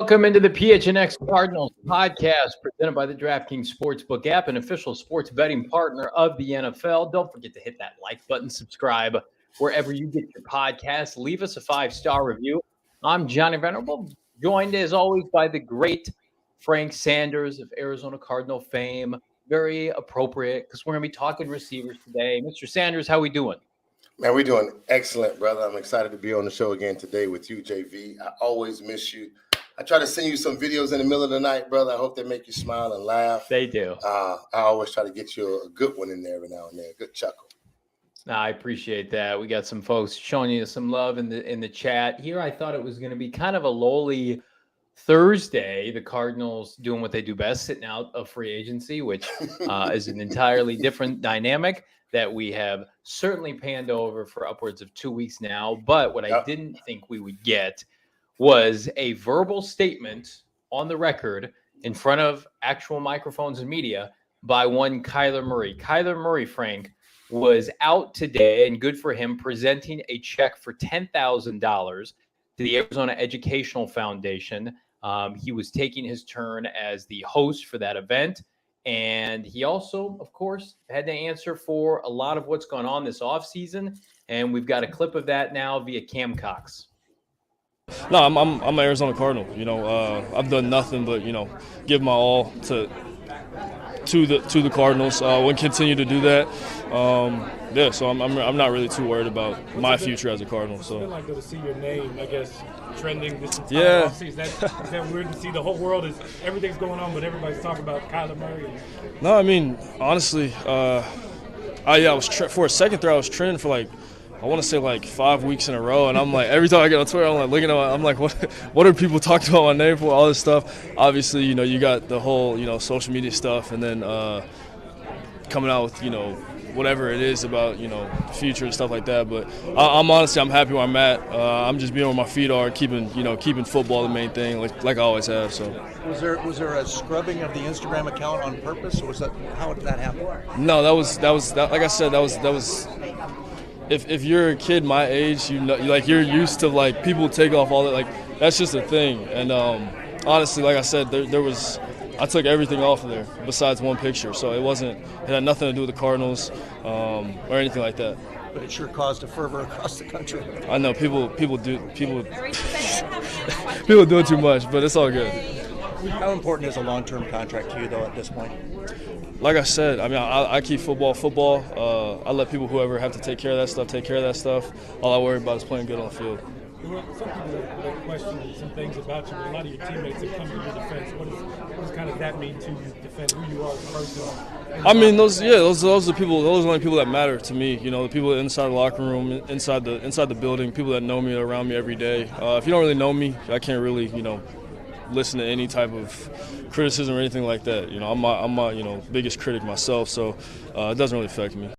Welcome into the PHNX Cardinals podcast presented by the DraftKings Sportsbook app, an official sports betting partner of the NFL. Don't forget to hit that like button, subscribe wherever you get your podcasts. Leave us a 5-star review. I'm Johnny Venerable, joined as always by the great Frank Sanders of Arizona Cardinal fame. Very appropriate because we're going to be talking receivers today. Mr. Sanders, how we doing? Man, we're doing excellent, brother. I'm excited to be on the show again today with you, JV. I always miss you. I try to send you some videos in the middle of the night, brother. I hope they make you smile and laugh. They do. I always try to get you a good one in there every now and then, a good chuckle. I appreciate that. We got some folks showing you some love in the chat. Here I thought it was going to be kind of a lowly Thursday. The Cardinals doing what they do best, sitting out of free agency, which is an entirely different dynamic that we have certainly panned over for upwards of 2 weeks now. But what I didn't think we would get was a verbal statement on the record in front of actual microphones and media by one Kyler Murray. Kyler Murray, Frank, was out today, and good for him, presenting a check for $10,000 to the Arizona Educational Foundation. He was taking his turn as the host for that event. And he also, of course, had to answer for a lot of what's gone on this offseason. And we've got a clip of that now via Cam Cox. No, I'm an Arizona Cardinal. I've done nothing but give my all to the Cardinals. We'll continue to do that. So I'm not really too worried about my future as a Cardinal. So. It's been like to see your name, I guess, trending this entire offseason. Is that weird to see? The whole world everything's going on, but everybody's talking about Kyler Murray. No, I mean honestly, I was for a second there. I was trending for I want to say 5 weeks in a row, and I'm like, every time I get on Twitter, I'm like looking at, I'm like, what are people talking about my name for? All this stuff. Obviously, you got the whole social media stuff, and then coming out with whatever it is about the future and stuff like that. But I'm happy where I'm at. I'm just being where my feet are, keeping football the main thing, like I always have. So. Was there a scrubbing of the Instagram account on purpose, or how did that happen? No, that was like I said, that was. If you're a kid my age, you're used to people take off all that, that's just a thing. And honestly, like I said, I took everything off of there besides one picture, so it had nothing to do with the Cardinals or anything like that. But it sure caused a fervor across the country. I know people do it too much, but it's all good. How important is a long-term contract to you, though, at this point? Like I said, I mean, I keep football. I let whoever have to take care of that stuff. All I worry about is playing good on the field. Some people have questioned some things about you, but a lot of your teammates have come to your defense. What does kind of that mean to you, defend who you are as a person? I mean, those are the people. Those are the only people that matter to me. The people inside the locker room, inside the building, people that know me, around me every day. If you don't really know me, I can't really, listen to any type of criticism or anything like that. I'm my biggest critic myself, so it doesn't really affect me.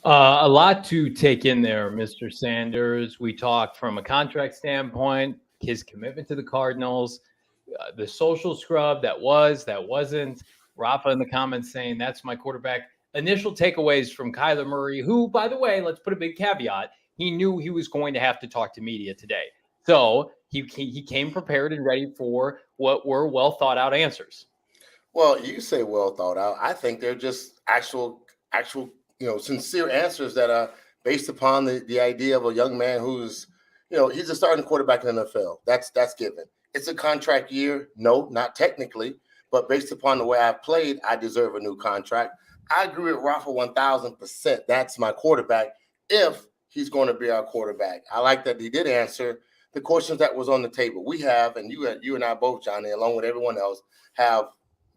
A lot to take in there, Mr. Sanders. We talked from a contract standpoint, his commitment to the Cardinals, the social scrub that wasn't. Rafa in the comments saying that's my quarterback. Initial takeaways from Kyler Murray, who, by the way, let's put a big caveat. He knew he was going to have to talk to media today. So he came prepared and ready for what were well thought out answers. Well, you say well thought out. I think they're just actual sincere answers that are based upon the idea of a young man who's, he's a starting quarterback in the NFL. That's given. It's a contract year. No, not technically, but based upon the way I've played, I deserve a new contract. I agree with Rafa 1,000%. That's my quarterback if he's going to be our quarterback. I like that he did answer the questions that was on the table. We have, and you and I both, Johnny, along with everyone else, have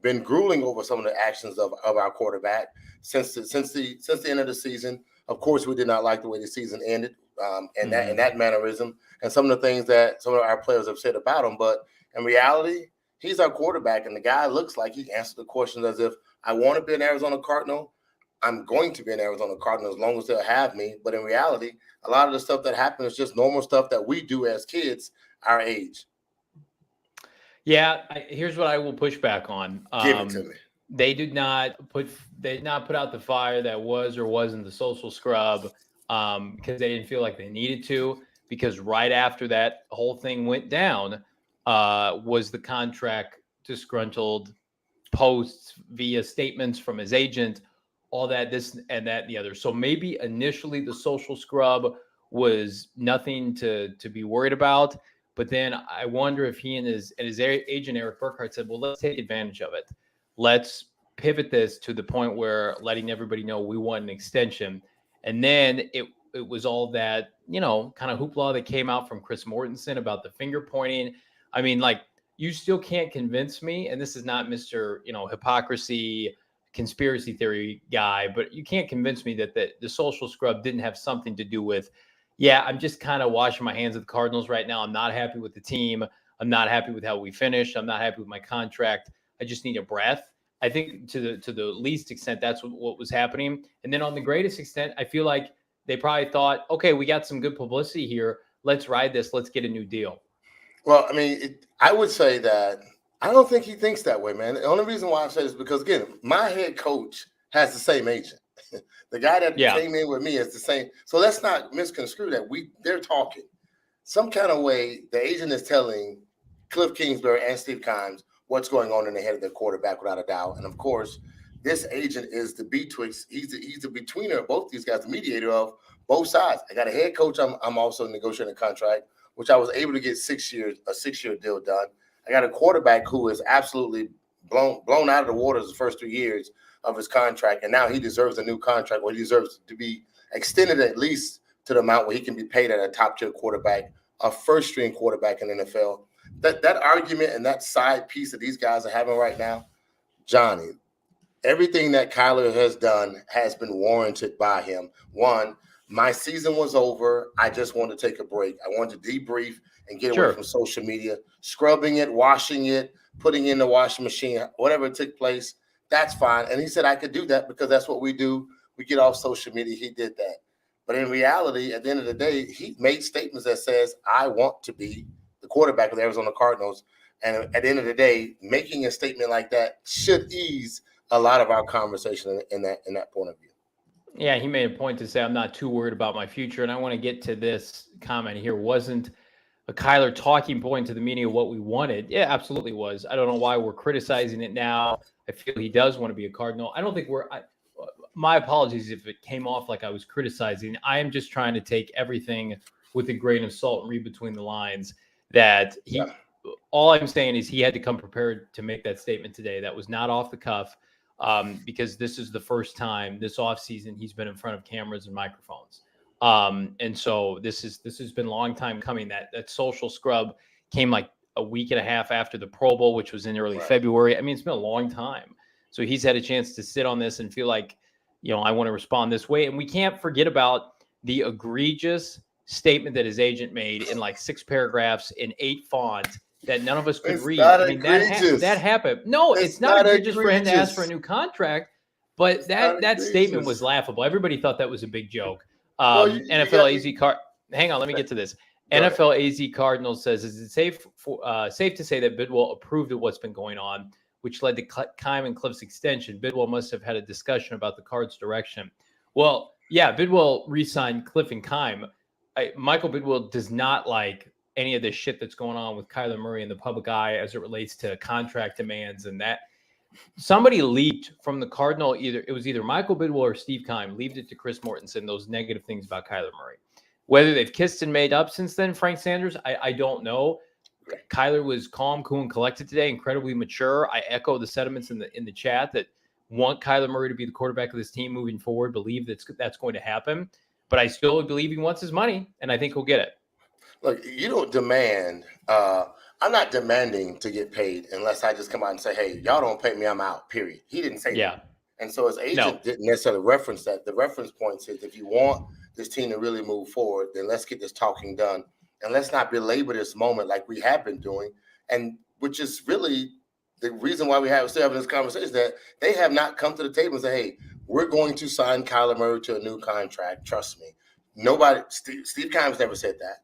been grueling over some of the actions of our quarterback since the end of the season. Of course, we did not like the way the season ended, and that mannerism, and some of the things that some of our players have said about him. But in reality, he's our quarterback, and the guy looks like he answered the questions as if I want to be an Arizona Cardinal. I'm going to be an Arizona Cardinal as long as they'll have me. But in reality, a lot of the stuff that happens is just normal stuff that we do as kids our age. Yeah, here's what I will push back on. Give it to me. They did not put out the fire that was or wasn't the social scrub because they didn't feel like they needed to. because right after that whole thing went down, was the contract disgruntled posts via statements from his agent, all that, this and that and the other. So maybe initially the social scrub was nothing to be worried about. But then I wonder if he and his agent Eric Burkhart said, well, let's take advantage of it. Let's pivot this to the point where letting everybody know we want an extension. And then it was all that, kind of hoopla that came out from Chris Mortensen about the finger pointing. I mean, like, you still can't convince me, and this is not Mr. Hypocrisy, conspiracy theory guy, but you can't convince me that the social scrub didn't have something to do with, I'm just kind of washing my hands of the Cardinals right now. I'm not happy with the team. I'm not happy with how we finished. I'm not happy with my contract. I just need a breath. I think to the least extent, that's what was happening. And then on the greatest extent, I feel like they probably thought, okay, we got some good publicity here. Let's ride this. Let's get a new deal. Well, I mean, I would say that I don't think he thinks that way, man. The only reason why I say this is because, again, my head coach has the same agent. The guy that came in with me is the same. So let's not misconstrue that. They're talking. Some kind of way, the agent is telling Cliff Kingsbury and Steve Kimes what's going on in the head of their quarterback, without a doubt. And, of course, this agent is the betwixt. He's the betweener of both these guys, the mediator of both sides. I got a head coach. I'm also negotiating a contract, which I was able to get a 6-year deal done. I got a quarterback who is absolutely blown out of the waters the first 3 years of his contract, and now he deserves a new contract, or he deserves to be extended at least to the amount where he can be paid at a top-tier quarterback, a first-string quarterback in the NFL. That argument and that side piece that these guys are having right now, Johnny, everything that Kyler has done has been warranted by him. One, my season was over. I just wanted to take a break. I wanted to debrief and get away from social media, scrubbing it, washing it, putting it in the washing machine, whatever took place. That's fine. And he said I could do that because that's what we do. We get off social media. He did that. But in reality, at the end of the day, he made statements that says, I want to be the quarterback of the Arizona Cardinals. And at the end of the day, making a statement like that should ease a lot of our conversation in that point of view. Yeah, he made a point to say, I'm not too worried about my future. And I want to get to this comment here. Wasn't a Kyler talking point to the media what we wanted? Yeah, absolutely was. I don't know why we're criticizing it now. I feel he does want to be a Cardinal. I don't think my apologies if it came off like I was criticizing. I am just trying to take everything with a grain of salt and read between the lines that all I'm saying is he had to come prepared to make that statement today. That was not off the cuff. Because this is the first time this offseason he's been in front of cameras and microphones. And so this has been a long time coming. That social scrub came like a week and a half after the Pro Bowl, which was in early February. I mean, it's been a long time. So he's had a chance to sit on this and feel like, I want to respond this way. And we can't forget about the egregious statement that his agent made in like 6 paragraphs in 8 fonts that none of us could read. I mean, that happened. No, it's not egregious for him to ask for a new contract, but that statement was laughable. Everybody thought that was a big joke. NFL AZ Card. Hang on, let me get to this. NFL AZ Cardinals says, is it safe to say that Bidwell approved of what's been going on, which led to Keim and Cliff's extension? Bidwell must have had a discussion about the Cards' direction. Well, yeah, Bidwell re-signed Cliff and Keim. Michael Bidwell does not like any of this shit that's going on with Kyler Murray in the public eye as it relates to contract demands, and that somebody leaked from the Cardinal, it was either Michael Bidwell or Steve Keim, leaked it to Chris Mortensen, those negative things about Kyler Murray. Whether they've kissed and made up since then, Frank Sanders, I don't know. Kyler was calm, cool, and collected today, incredibly mature. I echo the sentiments in the chat that want Kyler Murray to be the quarterback of this team moving forward, believe that's going to happen. But I still believe he wants his money, and I think he'll get it. Look, you don't demand. I'm not demanding to get paid unless I just come out and say, hey, y'all don't pay me, I'm out, period. He didn't say that. And so his agent didn't necessarily reference that. The reference point says, if you want this team to really move forward, then let's get this talking done. And let's not belabor this moment like we have been doing. And which is really the reason why we still having this conversation, that they have not come to the table and say, hey, we're going to sign Kyler Murray to a new contract. Trust me. Nobody, Steve Kimes never said that.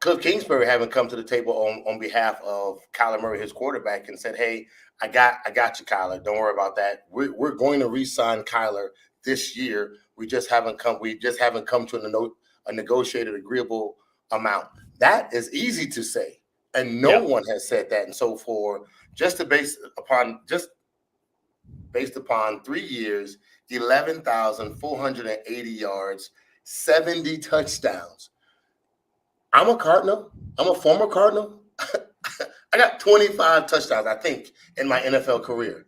Cliff Kingsbury haven't come to the table on behalf of Kyler Murray, his quarterback, and said, hey, I got you, Kyler. Don't worry about that. We're going to re-sign Kyler this year. We just haven't come to a negotiated, agreeable amount. That is easy to say, and no one has said that. And so based upon 3 years, 11,480 yards, 70 touchdowns. I'm a Cardinal. I'm a former Cardinal. I got 25 touchdowns, I think, in my NFL career.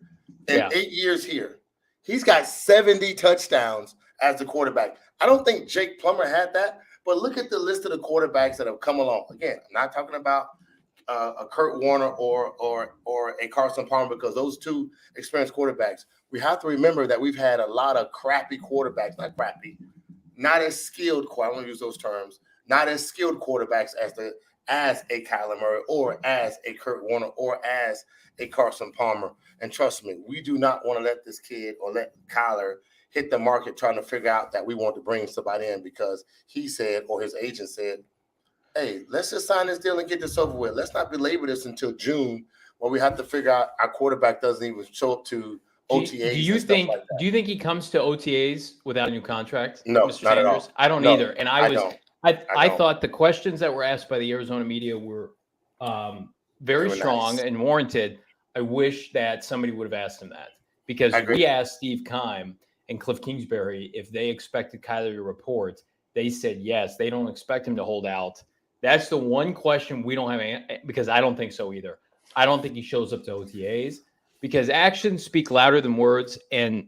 In 8 years here. He's got 70 touchdowns as the quarterback. I don't think Jake Plummer had that, but look at the list of the quarterbacks that have come along. Again, I'm not talking about a Kurt Warner or a Carson Palmer, because those two experienced quarterbacks. We have to remember that we've had a lot of crappy quarterbacks, not as skilled. I want to use those terms. Not as skilled quarterbacks as a Kyler Murray or as a Kurt Warner or as a Carson Palmer. And trust me, we do not want to let this kid or let Kyler hit the market trying to figure out that we want to bring somebody in because he said, or his agent said, hey, let's just sign this deal and get this over with. Let's not belabor this until June, when we have to figure out our quarterback doesn't even show up to OTAs. Do you think he comes to OTAs without a new contract? No, Mr. not Sanders? at all. I don't No, either. And I thought the questions that were asked by the Arizona media were very strong and warranted. I wish that somebody would have asked him that, because we asked Steve Keim and Cliff Kingsbury if they expected Kyler to report. They said yes. They don't expect him to hold out. That's the one question we don't have, because I don't think so either. I don't think he shows up to OTAs, because actions speak louder than words, and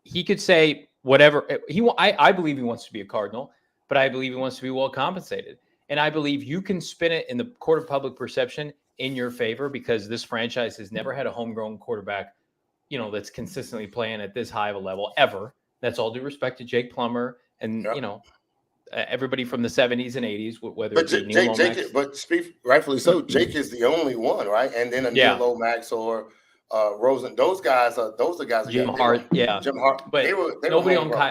he could say whatever I believe he wants to be a Cardinal, but I believe he wants to be well compensated. And I believe you can spin it in the court of public perception in your favor, because this franchise has never had a homegrown quarterback, that's consistently playing at this high of a level ever. That's all due respect to Jake Plummer and, everybody from the 70s and 80s, whether it's Neil Lomax. But rightfully so, Jake is the only one, right? And then Neil Lomax or Rosen, those guys are guys. Jim Hart, Jim Hart. But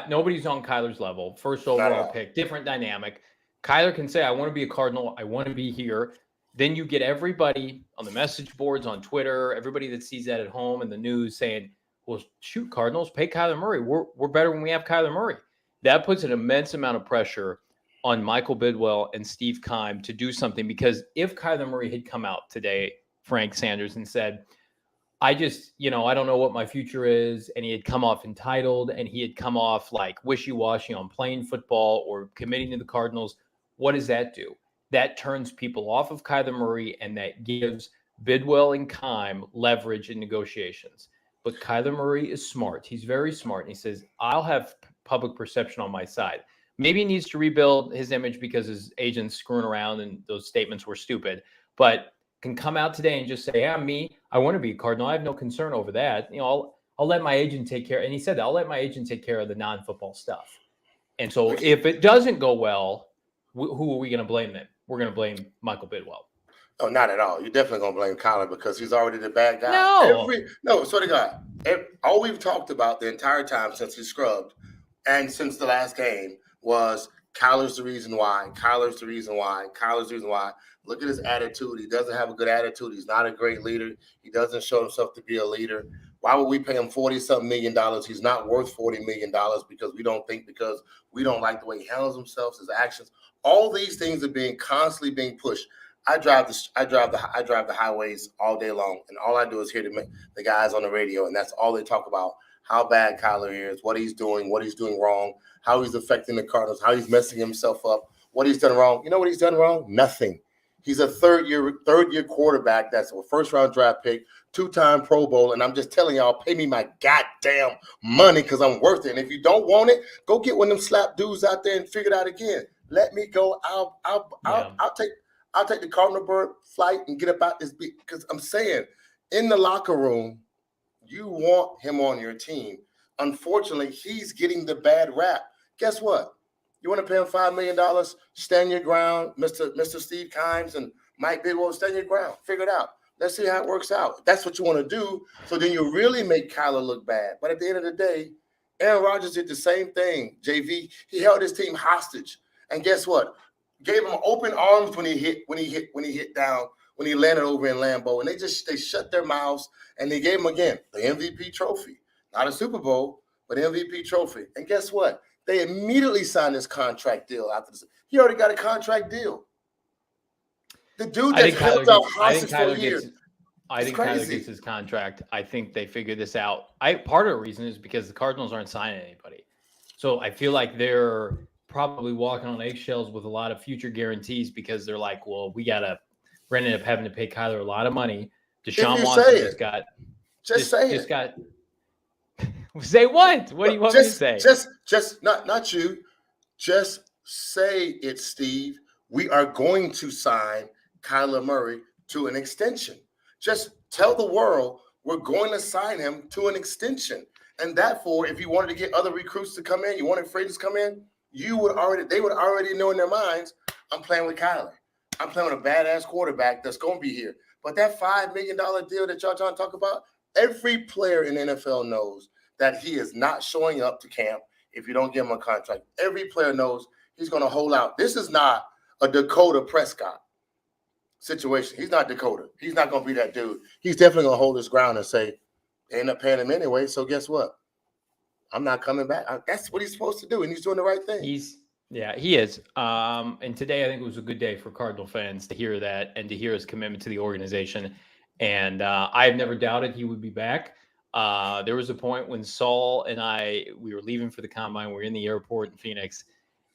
nobody's on Kyler's level. First overall pick, different dynamic. Kyler can say, I want to be a Cardinal. I want to be here. Then you get everybody on the message boards, on Twitter, everybody that sees that at home in the news saying, well, shoot, Cardinals, pay Kyler Murray. We're better when we have Kyler Murray. That puts an immense amount of pressure on Michael Bidwell and Steve Keim to do something, because if Kyler Murray had come out today, Frank Sanders, and said, I just, I don't know what my future is, and he had come off entitled, and he had come off like wishy-washy on playing football or committing to the Cardinals, what does that do? That turns people off of Kyler Murray, and that gives Bidwell and Keim leverage in negotiations. But Kyler Murray is smart. He's very smart. And he says, I'll have public perception on my side. Maybe he needs to rebuild his image because his agent's screwing around and those statements were stupid, but can come out today and just say, hey, I'm me. I want to be a Cardinal. I have no concern over that. I'll let my agent take care. And he said that I'll let my agent take care of the non-football stuff. And so if it doesn't go well, who are we going to blame then? We're going to blame Michael Bidwell. Oh, not at all. You're definitely going to blame Kyler because he's already the bad guy. No, swear to God. All we've talked about the entire time since he scrubbed and since the last game was Kyler's the reason why. Kyler's the reason why. Kyler's the reason why. Look at his attitude. He doesn't have a good attitude. He's not a great leader. He doesn't show himself to be a leader. Why would we pay him $40-something million? He's not worth $40 million because we don't like the way he handles himself, his actions. All these things are constantly being pushed. I drive the highways all day long, and all I do is hear the guys on the radio, and that's all they talk about: how bad Kyler is, what he's doing wrong, how he's affecting the Cardinals, how he's messing himself up, what he's done wrong. You know what he's done wrong? Nothing. He's a third year quarterback. That's a first-round draft pick, 2-time Pro Bowl, and I'm just telling y'all, pay me my goddamn money because I'm worth it. And if you don't want it, go get one of them slap dudes out there and figure it out again. Let me go. I'll take the Cardinal bird flight and get up out this beat, because I'm saying, in the locker room, you want him on your team. Unfortunately, he's getting the bad rap. Guess what? You want to pay him $5 million? Stand your ground, Mr. Steve Keim and Mike Bidwell. Stand your ground. Figure it out. Let's see how it works out. If that's what you want to do, so then you really make Kyler look bad. But at the end of the day, Aaron Rodgers did the same thing. JV, he held his team hostage. And guess what? Gave him open arms when he landed over in Lambeau, and they shut their mouths, and they gave him again the MVP trophy, not a Super Bowl, but MVP trophy. And guess what? They immediately signed this contract deal after this. He already got a contract deal. The dude that's held out hostage for a year. I think Kyler gets his contract. I think they figured this out. Part of the reason is because the Cardinals aren't signing anybody. So I feel like they're probably walking on eggshells with a lot of future guarantees because they're like, well, we're going to end up having to pay Kyler a lot of money. Deshaun Watson just got say what? What do you want me to say? Just not you. Just say it, Steve. We are going to sign Kyler Murray to an extension. Just tell the world we're going to sign him to an extension. And therefore, if you wanted to get other recruits to come in, you wanted free agents to come in, they would already know in their minds, I'm playing with Kyler. I'm playing with a badass quarterback that's going to be here. But that $5 million deal that y'all trying to talk about, every player in the NFL knows that he is not showing up to camp if you don't give him a contract. Every player knows he's going to hold out. This is not a Dakota Prescott situation. He's not Dakota. He's not going to be that dude. He's definitely going to hold his ground and say, they end up paying him anyway, so guess what? I'm not coming back. That's what he's supposed to do, and he's doing the right thing. He is. And today I think it was a good day for Cardinal fans to hear that and to hear his commitment to the organization. And I've never doubted he would be back. There was a point when Saul and we were leaving for the combine. We were in the airport in Phoenix,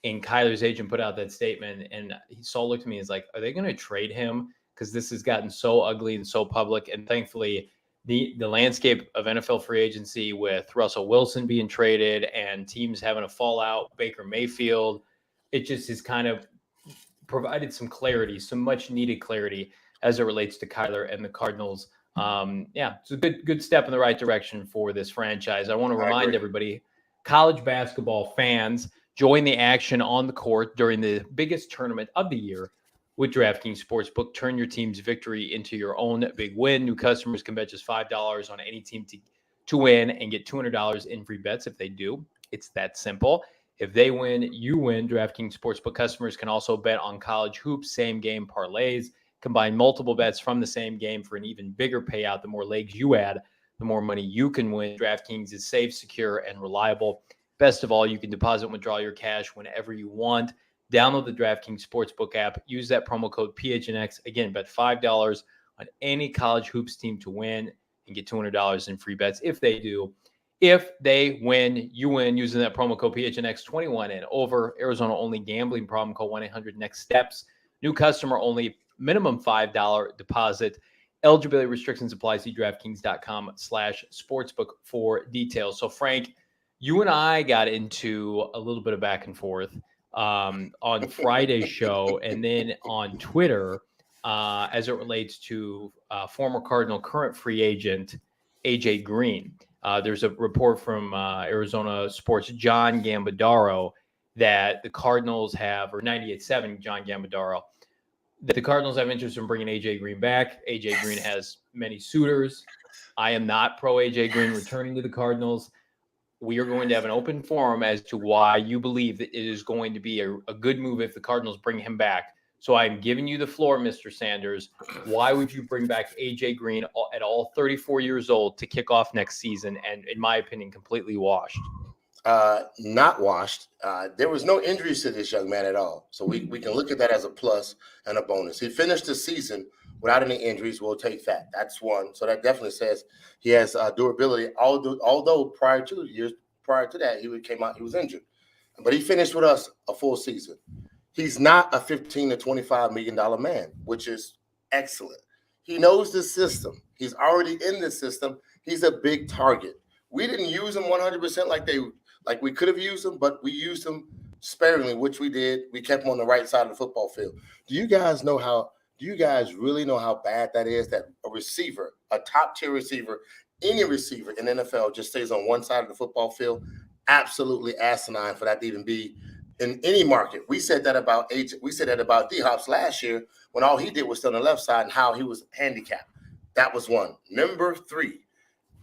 and Kyler's agent put out that statement. And Saul looked at me and was like, are they going to trade him? Because this has gotten so ugly and so public. And thankfully, the landscape of NFL free agency with Russell Wilson being traded and teams having a fallout, Baker Mayfield, it just has kind of provided some clarity, some much needed clarity as it relates to Kyler and the Cardinals. It's a good step in the right direction for this franchise. I want to remind everybody, college basketball fans, join the action on the court during the biggest tournament of the year with DraftKings Sportsbook. Turn your team's victory into your own big win. New customers can bet just $5 on any team to win and get $200 in free bets if they do. It's that simple. If they win, you win. DraftKings Sportsbook customers can also bet on college hoops, same game parlays, combine multiple bets from the same game for an even bigger payout. The more legs you add, the more money you can win. DraftKings is safe, secure, and reliable. Best of all, you can deposit and withdraw your cash whenever you want. Download the DraftKings Sportsbook app. Use that promo code PHNX. Again, bet $5 on any college hoops team to win and get $200 in free bets if they do. If they win, you win using that promo code PHNX 21 and over. Arizona only gambling problem. Call 1-800-NEXT-STEPS. New customer only. Minimum $5 deposit. Eligibility restrictions apply. See DraftKings.com/sportsbook for details. So, Frank, you and I got into a little bit of back and forth on Friday's show and then on Twitter as it relates to former Cardinal, current free agent AJ Green. There's a report from Arizona Sports, John Gambadaro, that the Cardinals have, or 98.7 John Gambadaro, that the Cardinals have interest in bringing AJ Green back. AJ Green has many suitors. I am not pro AJ Green returning to the Cardinals. We are going to have an open forum as to why you believe that it is going to be a good move if the Cardinals bring him back. So I'm giving you the floor, Mr. Sanders. Why would you bring back AJ Green at all 34 years old to kick off next season and, in my opinion, completely washed? Not washed. There was no injuries to this young man at all. So we can look at that as a plus and a bonus. He finished the season without any injuries. We'll take that. That's one. So that definitely says he has durability. Although prior to that, he came out, he was injured. But he finished with us a full season. He's not a $15 to $25 million man, which is excellent. He knows the system. He's already in the system. He's a big target. We didn't use him 100% like we could have used him, but we used him sparingly, which we did. We kept him on the right side of the football field. Do you guys really know how bad that is, that a receiver, a top-tier receiver, any receiver in the NFL just stays on one side of the football field? Absolutely asinine for that to even be in any market. We said that about D-Hops last year when all he did was stay on the left side and how he was handicapped. That was one. Number 3,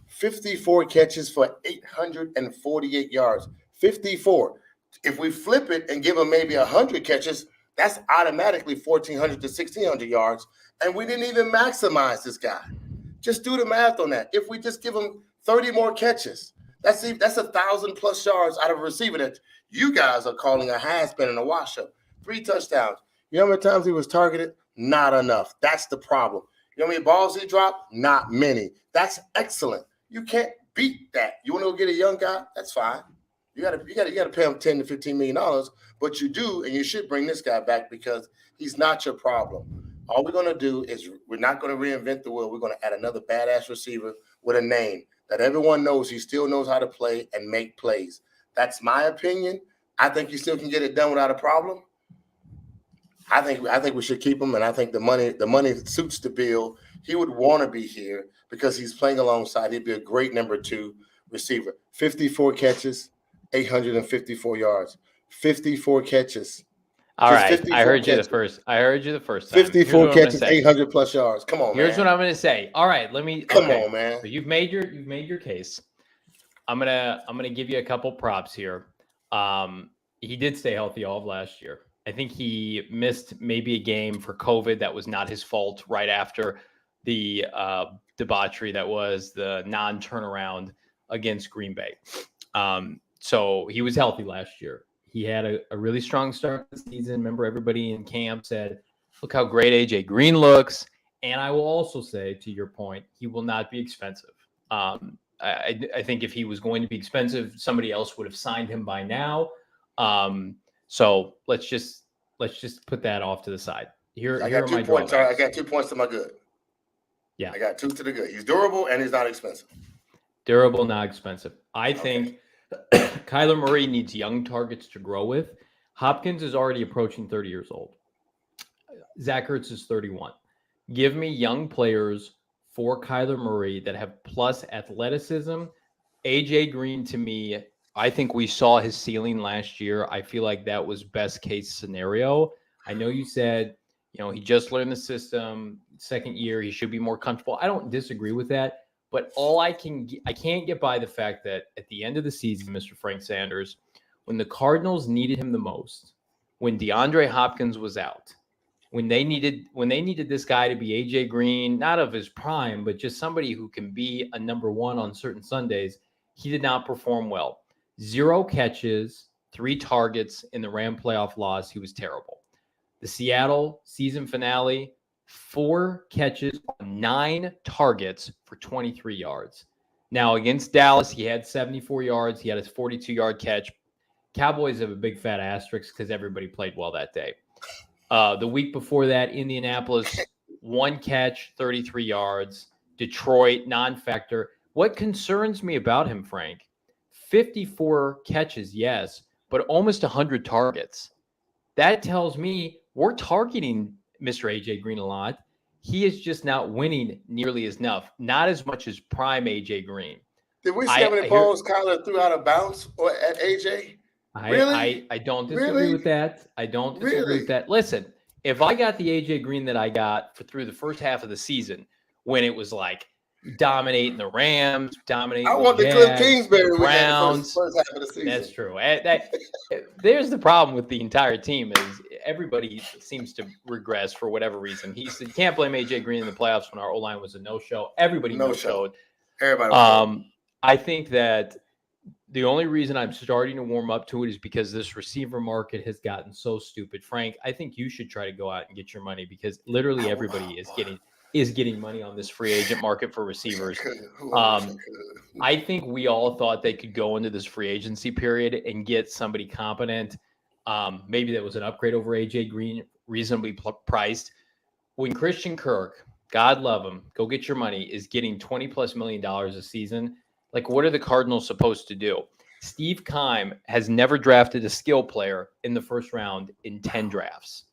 54 catches for 848 yards. 54. If we flip it and give him maybe 100 catches, that's automatically 1,400 to 1,600 yards. And we didn't even maximize this guy. Just do the math on that. If we just give him 30 more catches, that's 1,000 plus yards out of a receiver that You guys are calling a has-been and a wash-up. 3 touchdowns. You know how many times he was targeted? Not enough. That's the problem. You know how many balls he dropped? Not many. That's excellent. You can't beat that. You want to go get a young guy? That's fine. You gotta pay him $10 to $15 million, but you do, and you should bring this guy back because he's not your problem. All we're gonna do is we're not gonna reinvent the wheel. We're gonna add another badass receiver with a name that everyone knows he still knows how to play and make plays. That's my opinion. I think he still can get it done without a problem. I think we should keep him, and I think the money suits the bill. He would want to be here because he's playing alongside. He'd be a great number 2 receiver. 54 catches, 854 yards. 54 catches. All right, I heard catches. I heard you the first time. 54 catches, 800 plus yards. Come on, Here's man. what I'm going to say. All right, Come on, man. So you've made your case. I'm gonna give you a couple props here. He did stay healthy all of last year. I think he missed maybe a game for COVID. That was not his fault. Right after the debauchery that was the non-turnaround against Green Bay. So he was healthy last year. He had a really strong start to the season. Remember, everybody in camp said, look how great AJ Green looks. And I will also say, to your point, he will not be expensive. I think if he was going to be expensive, somebody else would have signed him by now. So let's just put that off to the side. I got 2 points. I got 2 points to my good. Yeah, I got 2 to the good. He's durable and he's not expensive. Durable, not expensive. I think Kyler Murray needs young targets to grow with. Hopkins is already approaching 30 years old. Zach Ertz is 31. Give me young players for Kyler Murray that have plus athleticism. AJ Green, to me, I think we saw his ceiling last year. I feel like that was best case scenario. I know you said, he just learned the system, second year, he should be more comfortable. I don't disagree with that. But I can't get by the fact that at the end of the season, Mr. Frank Sanders, when the Cardinals needed him the most, when DeAndre Hopkins was out, when they needed this guy to be AJ Green, not of his prime, but just somebody who can be a number 1 on certain Sundays, he did not perform well. 0 catches, 3 targets in the Ram playoff loss. He was terrible. The Seattle season finale, 4 catches on 9 targets for 23 yards. Now, against Dallas, he had 74 yards. He had his 42-yard catch. Cowboys have a big fat asterisk because everybody played well that day. The week before that, Indianapolis, 1 catch, 33 yards. Detroit, non-factor. What concerns me about him, Frank, 54 catches, yes, but almost 100 targets. That tells me we're targeting Mr. AJ Green a lot. He is just not winning nearly as enough, not as much as prime AJ Green. Did we see how many balls Kyler threw out of bounds or at AJ? Really? I don't disagree with that. I don't disagree with that. Listen, if I got the AJ Green that I got through the first half of the season, when it was like dominating the Rams, dominating I want the Cliff Kingsbury Browns. First half of the season. That's true. There's the problem with the entire team is everybody seems to regress for whatever reason. He said you can't blame AJ Green in the playoffs when our O-line was a no-show. Everybody no-showed. Everybody. I think that the only reason I'm starting to warm up to it is because this receiver market has gotten so stupid. Frank, I think you should try to go out and get your money because literally everybody is getting money on this free agent market for receivers. I think we all thought they could go into this free agency period and get somebody competent. Maybe that was an upgrade over AJ Green, reasonably priced. When Christian Kirk, God love him, go get your money, is getting $20+ million a season, like what are the Cardinals supposed to do? Steve Keim has never drafted a skill player in the first round in 10 drafts.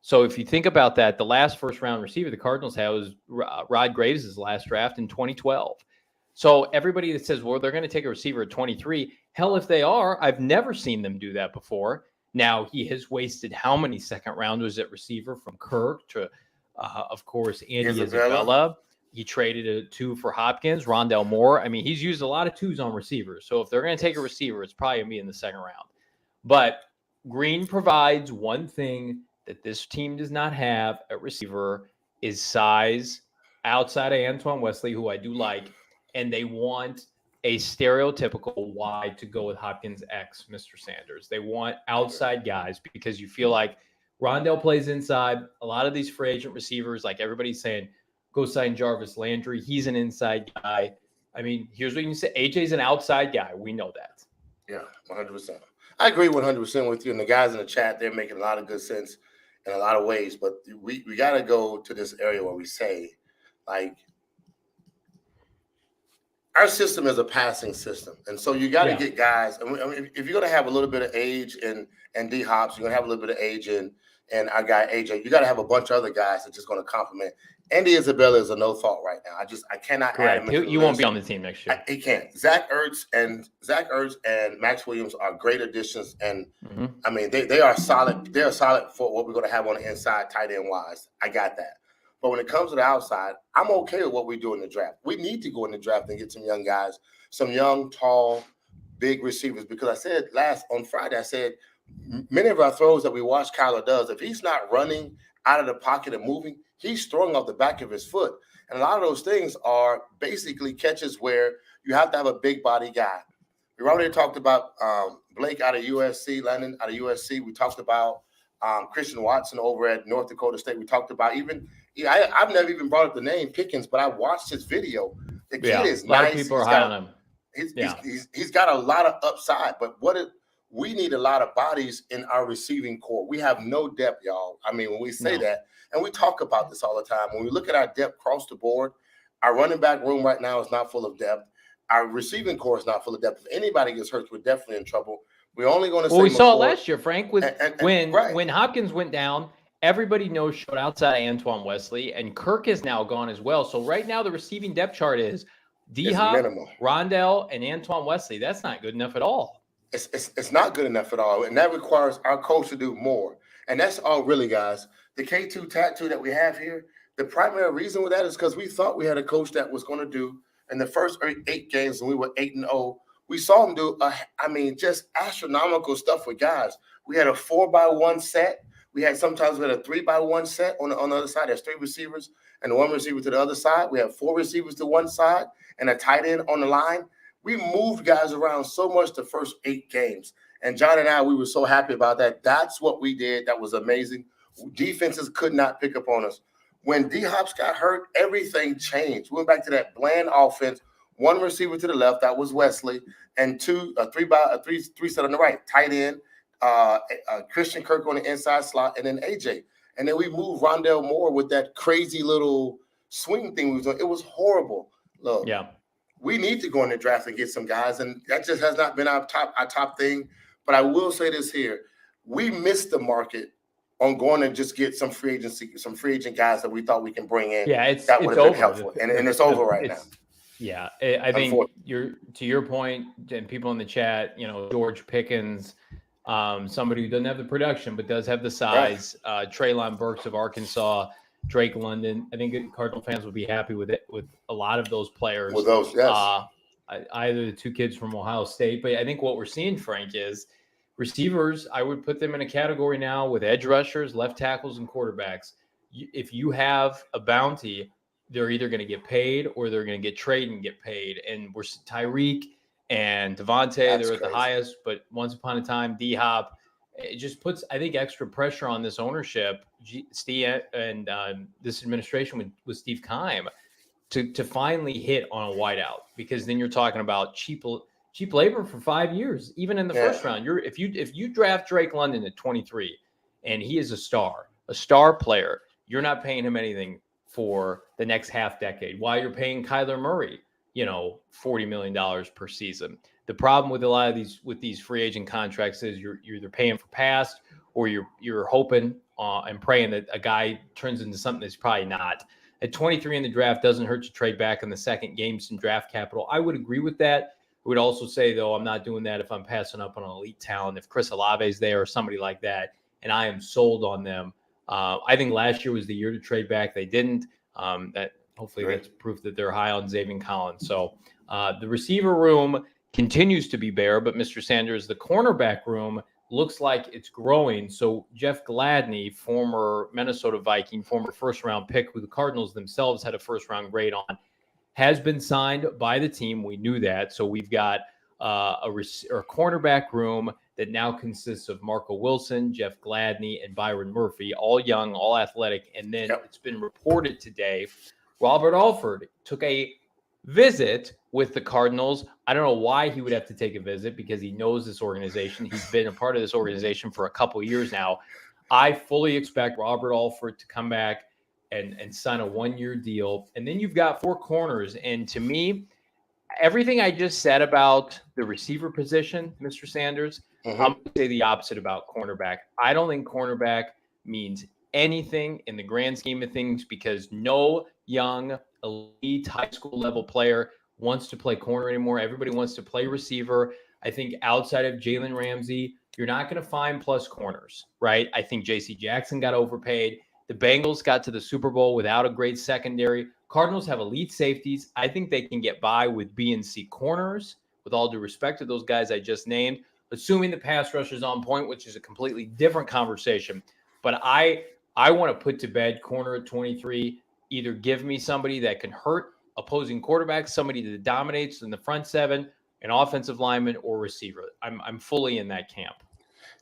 So if you think about that, the last first-round receiver the Cardinals had was Rod Graves' last draft in 2012. So everybody that says, well, they're going to take a receiver at 23, hell, if they are, I've never seen them do that before. Now, he has wasted how many second-rounders at receiver from Kirk to, of course, Andy Isabella. He traded a 2 for Hopkins, Rondell Moore. I mean, he's used a lot of 2s on receivers. So if they're going to take a receiver, it's probably going to be in the second round. But Green provides one thing that this team does not have at receiver is size outside of Antoine Wesley, who I do like, and they want a stereotypical why to go with Hopkins X, Mr. Sanders. They want outside guys because you feel like Rondell plays inside. A lot of these free agent receivers, like everybody's saying, go sign Jarvis Landry. He's an inside guy. I mean, here's what you can say. AJ's an outside guy. We know that. Yeah, 100%. I agree 100% with you. And the guys in the chat, they're making a lot of good sense in a lot of ways. But we got to go to this area where we say, like, our system is a passing system. And so you got to get guys. I mean, if you're going to have a little bit of age in D Hops, you're going to have a little bit of age in our guy AJ, you got to have a bunch of other guys that's just going to complement. Andy Isabella is a no fault right now. I cannot Correct. add him. You won't be on the team next year. He can't. Zach Ertz and Max Williams are great additions, and I mean they are solid. They are solid for what we're going to have on the inside, tight end wise. I got that. But when it comes to the outside, I'm okay with what we do in the draft. We need to go in the draft and get some young guys, some young, tall, big receivers. Because I said on Friday, I said many of our throws that we watch Kyler does, if he's not running out of the pocket and moving, he's throwing off the back of his foot. And a lot of those things are basically catches where you have to have a big body guy. We already talked about Blake out of USC, Landon out of USC. We talked about Christian Watson over at North Dakota State. We talked about I've never even brought up the name Pickens, but I watched his video. The kid is nice. A lot of people are high on him. He's got a lot of upside, but we need a lot of bodies in our receiving core. We have no depth, y'all. I mean, when we say that, and we talk about this all the time, when we look at our depth across the board, our running back room right now is not full of depth. Our receiving core is not full of depth. If anybody gets hurt, we're definitely in trouble. We're only going to say. Well, we saw it last year, Frank, with when when Hopkins went down. Everybody knows showed outside Antoine Wesley, and Kirk is now gone as well. So right now the receiving depth chart is D-Hop, Rondell, and Antoine Wesley. That's not good enough at all. It's not good enough at all, and that requires our coach to do more. And that's all really, guys. The K2 tattoo that we have here, the primary reason with that is because we thought we had a coach that was going to do in the first 8 games when we were 8-0. We saw him do, just astronomical stuff with guys. We had a 4x1 set. We had a 3x1 set on the other side. There's 3 receivers and 1 receiver to the other side. We have 4 receivers to one side and a tight end on the line. We moved guys around so much the first 8 games. And John and I, we were so happy about that. That's what we did. That was amazing. Defenses could not pick up on us. When D-Hops got hurt, everything changed. We went back to that bland offense. 1 receiver to the left, that was Wesley, and 3 set on the right, tight end, Christian Kirk on the inside slot, and then AJ. And then we moved Rondell Moore with that crazy little swing thing we was doing. It was horrible. Look, we need to go in the draft and get some guys, and that just has not been our top thing. But I will say this here: we missed the market on going and just get some free agent guys that we thought we can bring in. Yeah, that would have been helpful, and it's over right now. Yeah, I think to your point, and people in the chat, George Pickens, somebody who doesn't have the production but does have the size, Treylon Burks of Arkansas, Drake London. I think Cardinal fans would be happy with it, with a lot of those players. With those, yes. Either the 2 kids from Ohio State, but I think what we're seeing, Frank, is receivers. I would put them in a category now with edge rushers, left tackles, and quarterbacks. If you have a bounty, they're either going to get paid or they're going to get traded and get paid. And we're Tyreek and Devante, they're at the highest, but once upon a time, D-Hop, it just puts, I think, extra pressure on this ownership, Steve, and this administration with Steve Keim to finally hit on a wideout, because then you're talking about cheap labor for 5 years, even in the first round. If you draft Drake London at 23 and he is a star player, you're not paying him anything for the next half decade, while you're paying Kyler Murray, $40 million per season. The problem with a lot of these free agent contracts is you're either paying for past, or you're hoping and praying that a guy turns into something that's probably not. At 23 in the draft, doesn't hurt to trade back in the second, gain some draft capital. I would agree with that. I would also say, though, I'm not doing that if I'm passing up on an elite talent. If Chris Olave's there or somebody like that, and I am sold on them. I think last year was the year to trade back. They didn't. That's proof that they're high on Xavier Collins. So the receiver room continues to be bare, but Mr. Sanders, the cornerback room looks like it's growing. So Jeff Gladney, former Minnesota Viking, former first-round pick, who the Cardinals themselves had a first-round grade on, has been signed by the team. We knew that. So we've got a cornerback room that now consists of Marco Wilson, Jeff Gladney, and Byron Murphy, all young, all athletic. And then it's been reported today, Robert Alford took a visit with the Cardinals. I don't know why he would have to take a visit because he knows this organization. He's been a part of this organization for a couple years now. I fully expect Robert Alford to come back and sign a 1-year deal. And then you've got 4 corners. And to me, everything I just said about the receiver position, Mr. Sanders, I'm going to say the opposite about cornerback. I don't think cornerback means anything in the grand scheme of things because no young, elite, high school level player wants to play corner anymore. Everybody wants to play receiver. I think outside of Jalen Ramsey, you're not going to find plus corners, right? I think J.C. Jackson got overpaid. The Bengals got to the Super Bowl without a great secondary. Cardinals have elite safeties. I think they can get by with B and C corners, with all due respect to those guys I just named, assuming the pass rush is on point, which is a completely different conversation. But I want to put to bed corner at 23. Either give me somebody that can hurt opposing quarterbacks, somebody that dominates in the front 7, an offensive lineman or receiver. I'm fully in that camp.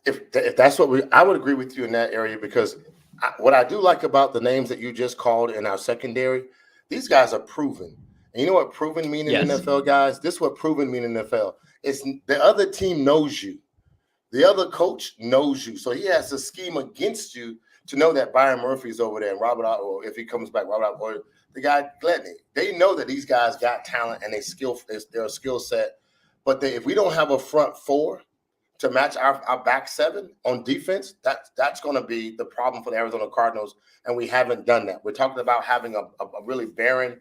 If that's what I would agree with you in that area because what I do like about the names that you just called in our secondary, these guys are proven. And you know what proven mean in the NFL, guys? This is what proven mean in the NFL. It's the other team knows you. The other coach knows you. So he has to scheme against you to know that Byron Murphy's over there and Robert, or if he comes back, Robert, or the guy Gladney. They know that these guys got talent and they're a skill set. But if we don't have a front 4 to match our back 7 on defense, that's going to be the problem for the Arizona Cardinals, and we haven't done that. We're talking about having a really barren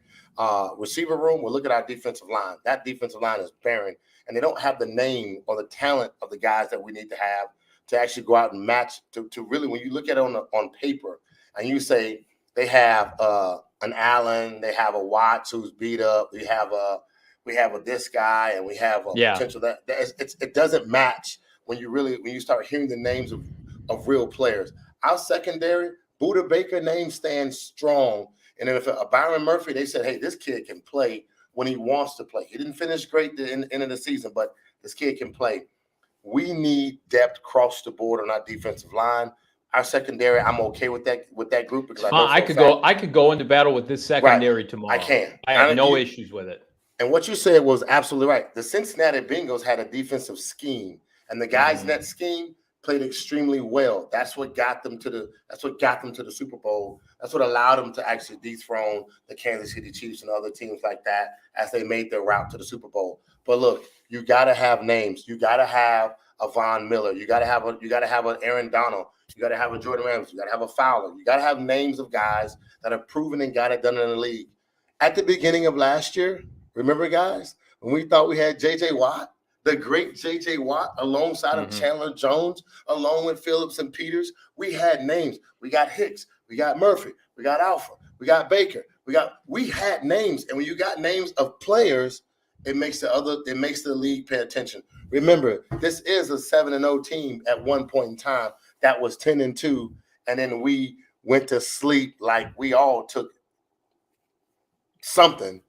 receiver room. Well, look at our defensive line. That defensive line is barren, and they don't have the name or the talent of the guys that we need to have to actually go out and match to really, when you look at it on paper and you say they have an Allen, they have a Watts who's beat up, we have a this guy, and we have a potential that it doesn't match when you start hearing the names of real players. Our secondary, Buda Baker name stands strong. And then if Byron Murphy, they said, hey, this kid can play when he wants to play. He didn't finish great at the end of the season, but this kid can play. We need depth across the board on our defensive line. Our secondary, I'm okay with that group because I could go into battle with this secondary tomorrow. I can. I have no issues with it. And what you said was absolutely right. The Cincinnati Bengals had a defensive scheme, and the guys in that scheme played extremely well. That's what got them to the Super Bowl. That's what allowed them to actually dethrone the Kansas City Chiefs and other teams like that as they made their route to the Super Bowl. But look, you got to have names. You got to have a Von Miller. You got to have an Aaron Donald. You got to have a Jordan Ramsey. You got to have a Fowler. You got to have names of guys that have proven and got it done in the league. At the beginning of last year, remember, guys, when we thought we had J.J. Watt, the great J.J. Watt, alongside of Chandler Jones, along with Phillips and Peters, we had names. We got Hicks. We got Murphy. We got Alpha. We got Baker. We had names. And when you got names of players, it makes the league pay attention. Remember, this is a 7-0 team at one point in time that was 10-2, and then we went to sleep like we all took something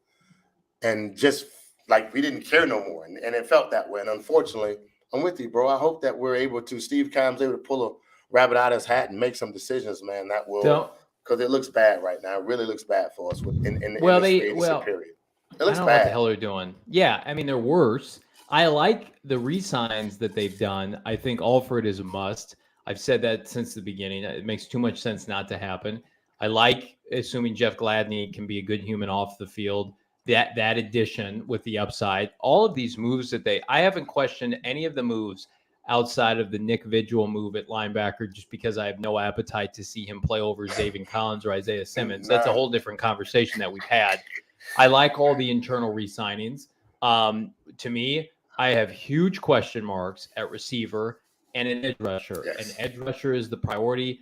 and just like we didn't care no more. And it felt that way. And unfortunately, I'm with you, bro. I hope that we're able to, Steve Keim's able to pull a rabbit out of his hat and make some decisions, man. That will, because it looks bad right now. It really looks bad for us in this period. It looks bad. I don't know what the hell they're doing. Yeah, I mean, they're worse. I like the re-signs that they've done. I think Alford is a must. I've said that since the beginning. It makes too much sense not to happen. I like assuming Jeff Gladney can be a good human off the field. That addition with the upside, all of these moves I haven't questioned any of the moves outside of the Nick Vigil move at linebacker, just because I have no appetite to see him play over Zaven Collins or Isaiah Simmons. That's a whole different conversation that we've had. I like all the internal re-signings. To me, I have huge question marks at receiver and an edge rusher. Yes. An edge rusher is the priority.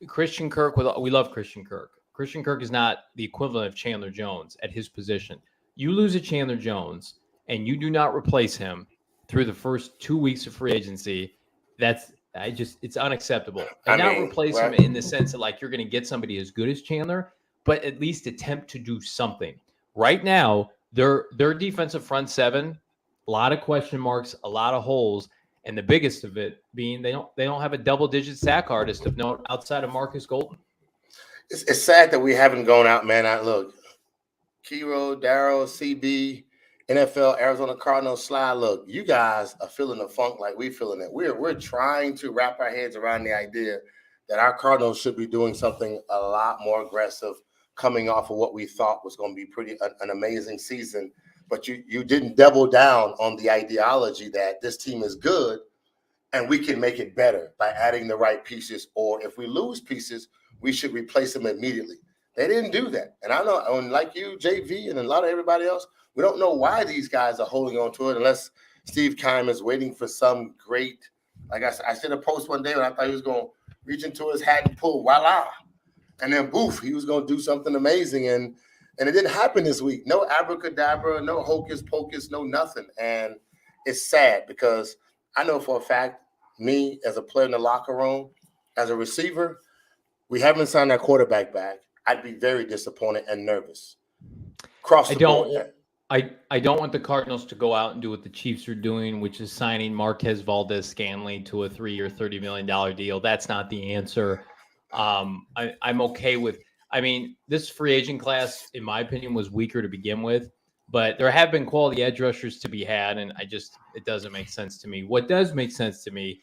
Christian Kirk, we love Christian Kirk. Christian Kirk is not the equivalent of Chandler Jones at his position. You lose a Chandler Jones and you do not replace him through the first 2 weeks of free agency, it's unacceptable. And not replace him in the sense that like you're going to get somebody as good as Chandler, but at least attempt to do something. Right now, Their defensive front seven, a lot of question marks, a lot of holes, and the biggest of it being they don't have a double-digit sack artist of note outside of Marcus Golden. It's sad that we haven't gone out, man. Look, Kiro, Darryl, CB, NFL, Arizona Cardinals, Sly. Look, you guys are feeling the funk like we feeling it. We're trying to wrap our heads around the idea that our Cardinals should be doing something a lot more aggressive, coming off of what we thought was going to be an amazing season. But you didn't double down on the ideology that this team is good and we can make it better by adding the right pieces. Or if we lose pieces, we should replace them immediately. They didn't do that. And I know, like you, JV, and a lot of everybody else, we don't know why these guys are holding on to it unless Steve Keim is waiting for some great, like I said a post one day when I thought he was going to reach into his hat and pull, voila. And then, boof, he was going to do something amazing. And it didn't happen this week. No abracadabra, no hocus pocus, no nothing. And it's sad because I know for a fact, me as a player in the locker room, as a receiver, we haven't signed our quarterback back. I'd be very disappointed and nervous. Across the board. I don't want the Cardinals to go out and do what the Chiefs are doing, which is signing Marquez Valdez-Scantling to a 3-year, $30 million deal. That's not the answer. I'm okay with – I mean, this free agent class, in my opinion, was weaker to begin with. But there have been quality edge rushers to be had, and it doesn't make sense to me. What does make sense to me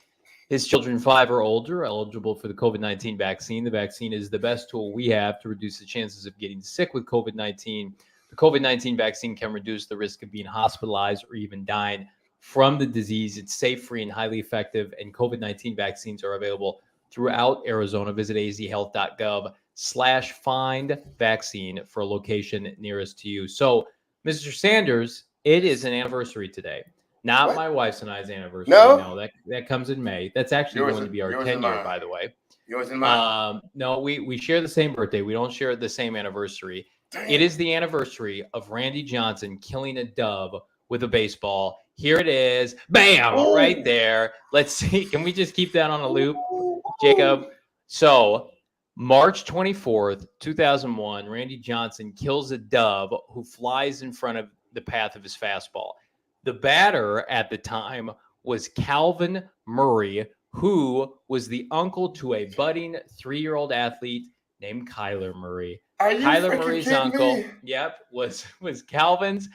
is children 5 or older eligible for the COVID-19 vaccine. The vaccine is the best tool we have to reduce the chances of getting sick with COVID-19. The COVID-19 vaccine can reduce the risk of being hospitalized or even dying from the disease. It's safe, free, and highly effective, and COVID-19 vaccines are available throughout Arizona. Visit azhealth.gov/findvaccine for a location nearest to you. So, Mr. Sanders, it is an anniversary today. Not What? My wife's and I's anniversary. No? That comes in May. That's actually going to be our 10-year, by the way. Yours and mine. No, we share the same birthday. We don't share the same anniversary. Damn. It is the anniversary of Randy Johnson killing a dove with a baseball. Here it is. Bam! Ooh. Right there. Let's see. Can we just keep that on a loop, Jacob? So, March 24th, 2001, Randy Johnson kills a dove who flies in front of the path of his fastball. The batter at the time was Calvin Murray, who was the uncle to a budding 3-year-old athlete named Kyler Murray. Kyler Murray's uncle, was Calvin's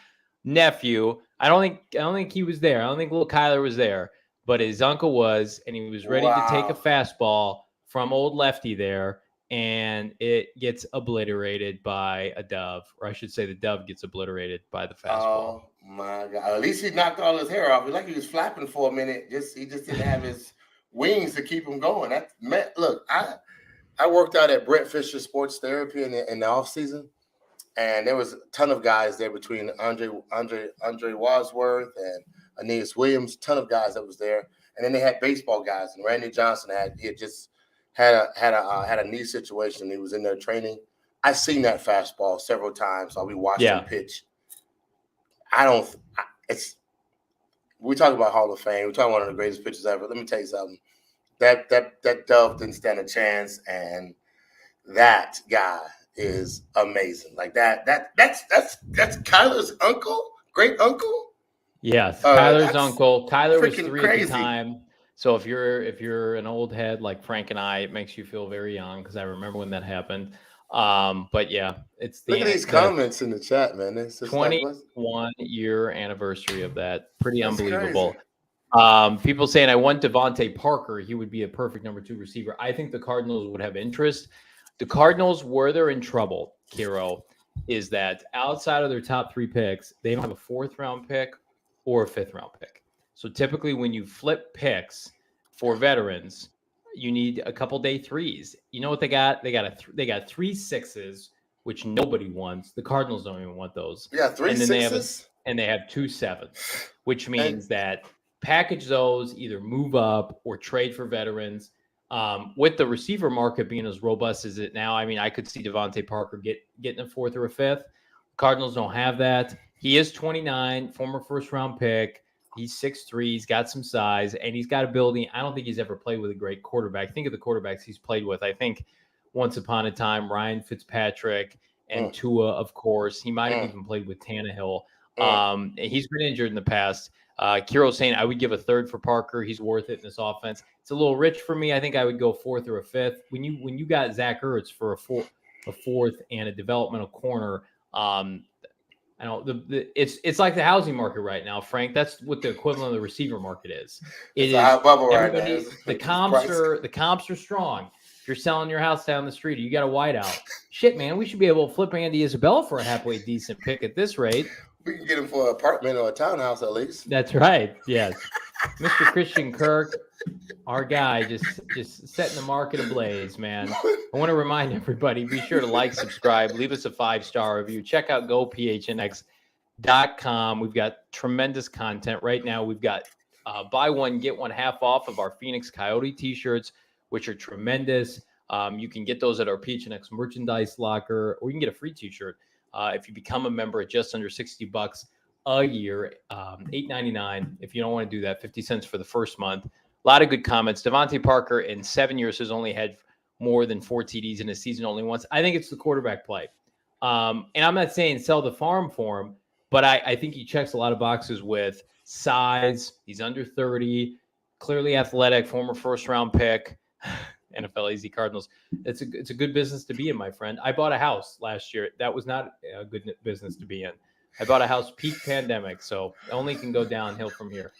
nephew. I don't think he was there. I don't think little Kyler was there, but his uncle was, and he was ready to take a fastball from old Lefty there, and it gets obliterated by a dove, or I should say the dove gets obliterated by the fastball. Oh my God! At least he knocked all his hair off. It was like he was flapping for a minute. He just didn't have his wings to keep him going. Look, I worked out at Brett Fisher Sports Therapy in the off season, and there was a ton of guys there between Andre Wadsworth and Aeneas Williams. Ton of guys that was there, and then they had baseball guys. And Randy Johnson had a knee situation. He was in there training. I've seen that fastball several times. We watched him pitch. We talk about Hall of Fame. We talk about one of the greatest pitchers ever. Let me tell you something. That dove didn't stand a chance, and that guy is amazing. Like that's Kyler's uncle, great uncle. Yes, Kyler's uncle. Kyler was 3 crazy. at the time. So if you're an old head like Frank and I, it makes you feel very young because I remember when that happened. But yeah, it's look at these comments in the chat, man. It's 21-year anniversary of that. Pretty That's unbelievable. Crazy. People saying I want Devante Parker. He would be a perfect number 2 receiver. I think the Cardinals would have interest. The Cardinals, where they're in trouble, Kiro, is that outside of their top 3 picks, they don't have a 4th-round pick or a 5th-round pick. So typically when you flip picks for veterans, you need a couple day 3s. You know what they got? They got 3 6s, which nobody wants. The Cardinals don't even want those. Yeah, 3 6s. And they have 2 7s, which means that package those, either move up or trade for veterans. With the receiver market being as robust as it now, I mean, I could see Devante Parker getting a 4th or a 5th. Cardinals don't have that. He is 29, former 1st-round pick. He's 6'3", he's got some size, and he's got ability. I don't think he's ever played with a great quarterback. Think of the quarterbacks he's played with. I think once upon a time, Ryan Fitzpatrick and Tua, of course. He might have even played with Tannehill. He's been injured in the past. Kiro's saying I would give a third for Parker. He's worth it in this offense. It's a little rich for me. I think I would go fourth or a fifth. When you got Zach Ertz for a fourth and a developmental corner, I don't. It's like the housing market right now, Frank. That's what the equivalent of the receiver market is. It's a hot bubble right now. The comps are strong. If you're selling your house down the street, you got a whiteout. Shit, man, we should be able to flip Andy Isabella for a halfway decent pick at this rate. We can get him for an apartment or a townhouse at least. That's right. Yes, Mr. Christian Kirk, our guy, just setting the market ablaze, man. I want to remind everybody, be sure to like, subscribe, leave us a 5-star review. Check out gophnx.com. We've got tremendous content right now. We've got buy one, get one half off of our Phoenix Coyote t-shirts, which are tremendous. You can get those at our PHNX merchandise locker, or you can get a free t-shirt if you become a member at just under $60 a year, $8.99. If you don't want to do that, 50 cents for the first month. A lot of good comments. Devante Parker in 7 years has only had more than 4 TDs in a season only once. I think it's the quarterback play. And I'm not saying sell the farm for him, but I think he checks a lot of boxes with size. He's under 30, clearly athletic, former first-round pick. NFL AZ Cardinals. It's a good business to be in, my friend. I bought a house last year. That was not a good business to be in. I bought a house peak pandemic, so only can go downhill from here.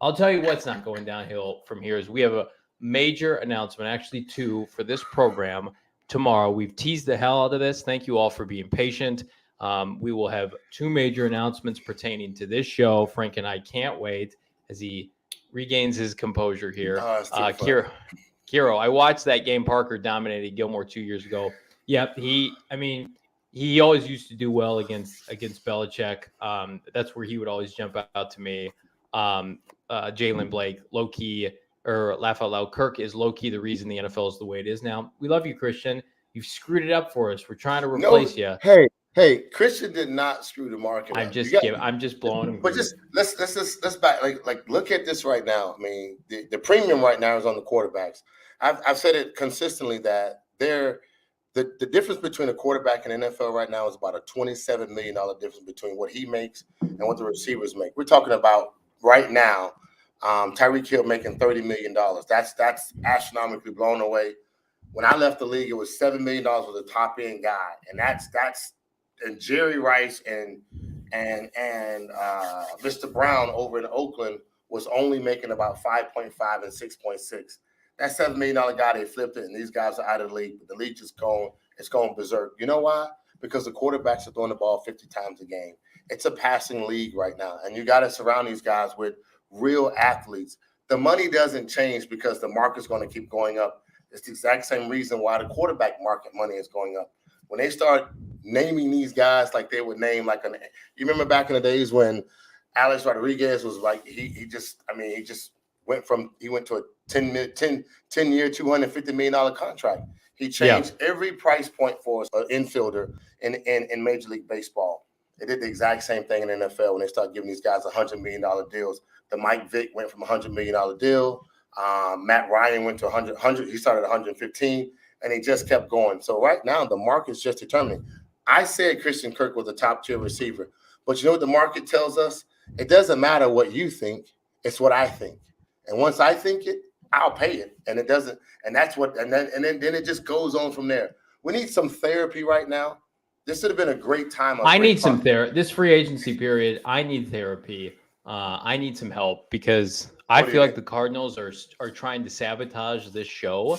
I'll tell you what's not going downhill from here is we have a major announcement, actually 2, for this program tomorrow. We've teased the hell out of this. Thank you all for being patient. We will have 2 major announcements pertaining to this show. Frank and I can't wait as he regains his composure here. Kiro, I watched that game. Parker dominated Gilmore 2 years ago. Yep, he always used to do well against Belichick. That's where he would always jump out to me. Jalen Blake, low key, or laugh out loud. Kirk is low key the reason the NFL is the way it is now. We love you, Christian. You've screwed it up for us. We're trying to replace you. Hey, Christian did not screw the market. I'm just blowing him. But just let's back like look at this right now. I mean, the premium right now is on the quarterbacks. I've said it consistently that the difference between a quarterback and NFL right now is about a $27 million difference between what he makes and what the receivers make. We're talking about right now, Tyreek Hill making $30 million. That's astronomically blown away. When I left the league, it was $7 million with a top end guy, and that's and Jerry Rice and Mr. Brown over in Oakland was only making about 5.5 and 6.6. That $7 million guy, they flipped it, and these guys are out of the league. But the league just it's going berserk. You know why? Because the quarterbacks are throwing the ball 50 times a game. It's a passing league right now, and you got to surround these guys with real athletes. The money doesn't change because the market's going to keep going up. It's the exact same reason why the quarterback market money is going up. When they start naming these guys like they would name you remember back in the days when Alex Rodriguez was like he went to a 10-year, $250 million contract. He changed every price point for an infielder in Major League Baseball. They did the exact same thing in the NFL when they started giving these guys $100 million deals. The Mike Vick went from a $100 million deal. Matt Ryan went to 100. He started at 115, and he just kept going. So right now, the market's just determining. I said Christian Kirk was a top-tier receiver, but you know what the market tells us? It doesn't matter what you think. It's what I think. And once I think it, I'll pay it. And it doesn't. And that's what. And then it just goes on from there. We need some therapy right now. This would have been a great time. I need some therapy. This free agency period, I need therapy. I need some help because I feel like the Cardinals are trying to sabotage this show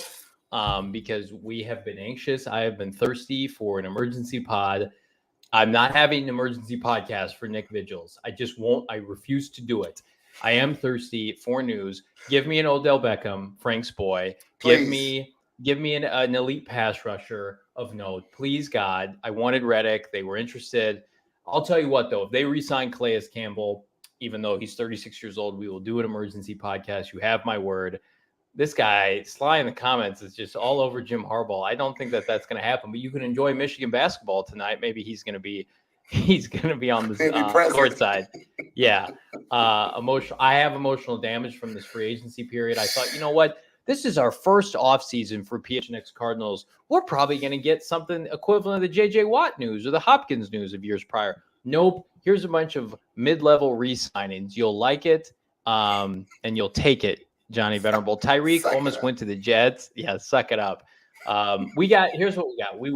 because we have been anxious. I have been thirsty for an emergency pod. I'm not having an emergency podcast for Nick Vigils. I just won't. I refuse to do it. I am thirsty for news. Give me an Odell Beckham, Frank's boy. Please. Give me an elite pass rusher of note. Please, God. I wanted Reddick. They were interested. I'll tell you what, though. If they re-sign Calais Campbell, even though he's 36 years old, we will do an emergency podcast. You have my word. This guy, Sly in the comments, is just all over Jim Harbaugh. I don't think that's going to happen, but you can enjoy Michigan basketball tonight. Maybe he's going to be on the court side. Yeah. Emotional. I have emotional damage from this free agency period. I thought, you know what? this is our first offseason for PHNX Cardinals. We're probably going to get something equivalent of the J.J. Watt news or the Hopkins news of years prior. Nope. Here's a bunch of mid-level re-signings. You'll like it, and you'll take it, Johnny Venerable. Tyreek almost went to the Jets. Yeah, suck it up. Here's what we got. We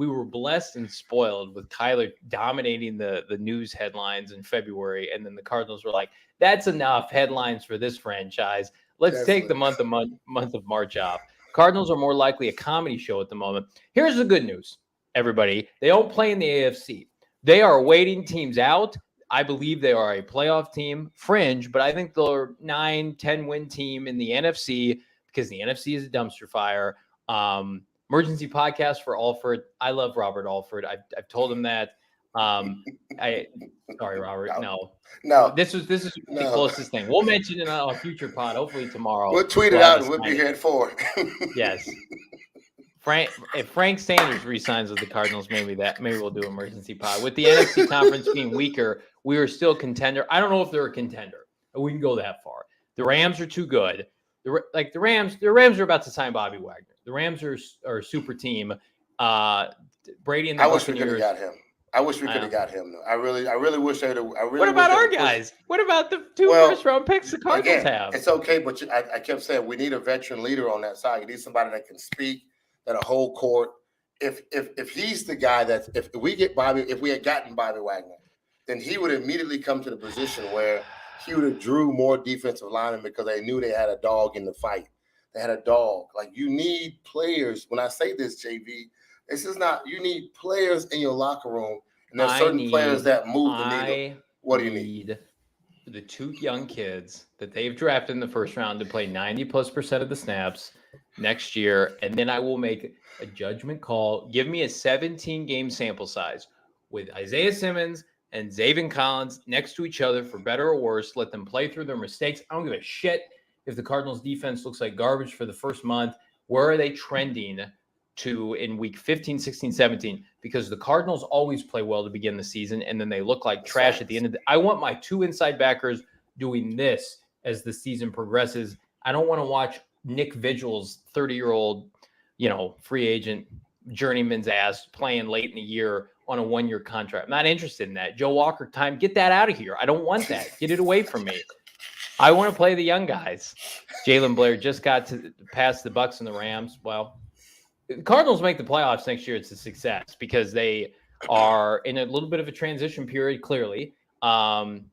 were blessed and spoiled with Kyler dominating the news headlines in February, and then the Cardinals were like, "That's enough headlines for this franchise. Let's take the month of March off." Cardinals are more likely a comedy show at the moment. Here's the good news, everybody. They don't play in the AFC. They are waiting teams out. I believe they are a playoff team, fringe, but I think they're 9-10 win team in the NFC because the NFC is a dumpster fire. Emergency podcast for Alford. I love Robert Alford. I've told him that. Sorry, Robert. No. This is the closest thing. We'll mention it on a future pod, hopefully tomorrow. We'll tweet it out and we'll be here at 4. Yes. If Frank Sanders resigns with the Cardinals, maybe we'll do emergency pod. With the NFC conference being weaker, we are still a contender. I don't know if they're a contender. We can go that far. The Rams are too good. The Rams are about to sign Bobby Wagner. The Rams are a super team. Brady and the Buccaneers. Wish we could have got him. I wish we could have got him. I really wish they'd. What about our guys? What about the two first-round picks the Cardinals have? It's okay, but I kept saying we need a veteran leader on that side. You need somebody that can speak, that'll hold court. If he's the guy if we had gotten Bobby Wagner, then he would immediately come to the position where he would have drew more defensive linemen because they knew they had a dog in the fight. They had a dog. Like, you need players. When I say this, JV, this is not, you need players in your locker room, and there's certain players that move the needle. What do you need? The two young kids that they've drafted in the first round to play 90+% of the snaps next year, and then I will make a judgment call. Give me a 17-game sample size with Isaiah Simmons and Zaven Collins next to each other for better or worse. Let them play through their mistakes. I don't give a shit if the Cardinals defense looks like garbage for the first month. Where are they trending to in week 15, 16, 17? Because the Cardinals always play well to begin the season, and then they look like trash at the end of I want my two inside backers doing this as the season progresses. I don't want to watch Nick Vigil's 30-year-old, free agent journeyman's ass playing late in the year on a 1-year contract. I'm not interested in that. Joe Walker time, get that out of here. I don't want that. Get it away from me. I want to play the young guys. Jalen Blair just got to pass the Bucs and the Rams. Well, the Cardinals make the playoffs next year. It's a success because they are in a little bit of a transition period, clearly.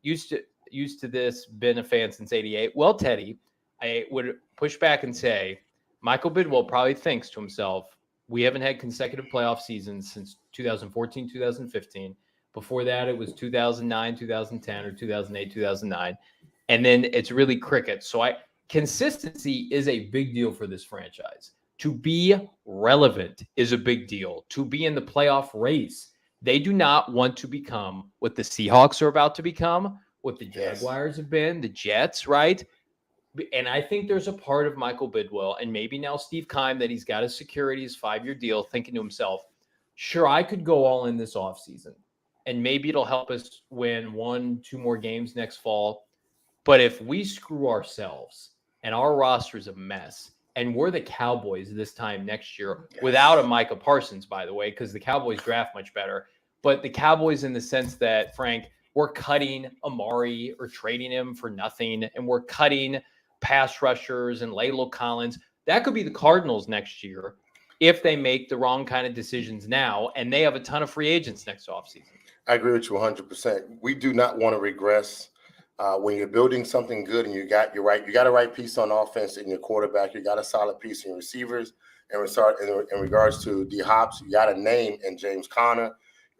Used to this, been a fan since '88. Well, Teddy, I would push back and say Michael Bidwell probably thinks to himself, we haven't had consecutive playoff seasons since 2014, 2015. Before that, it was 2009, 2010, or 2008, 2009. And then it's really cricket. So consistency is a big deal for this franchise. To be relevant is a big deal. To be in the playoff race, they do not want to become what the Seahawks are about to become, what the Jaguars have been, the Jets, right? And I think there's a part of Michael Bidwell and maybe now Steve Keim that he's got his security, his 5-year deal, thinking to himself, sure, I could go all in this offseason, and maybe it'll help us win 1-2 more games next fall. But if we screw ourselves and our roster is a mess, and we're the Cowboys this time next year without a Micah Parsons, by the way, because the Cowboys draft much better. But the Cowboys in the sense that, Frank, we're cutting Amari or trading him for nothing, and we're cutting pass rushers and Laylo Collins. That could be the Cardinals next year if they make the wrong kind of decisions now, and they have a ton of free agents next offseason. I agree with you 100%. We do not want to regress. When you're building something good and you got a right piece on offense in your quarterback, you got a solid piece in your receivers. In regards to D Hops, you got a name in James Conner.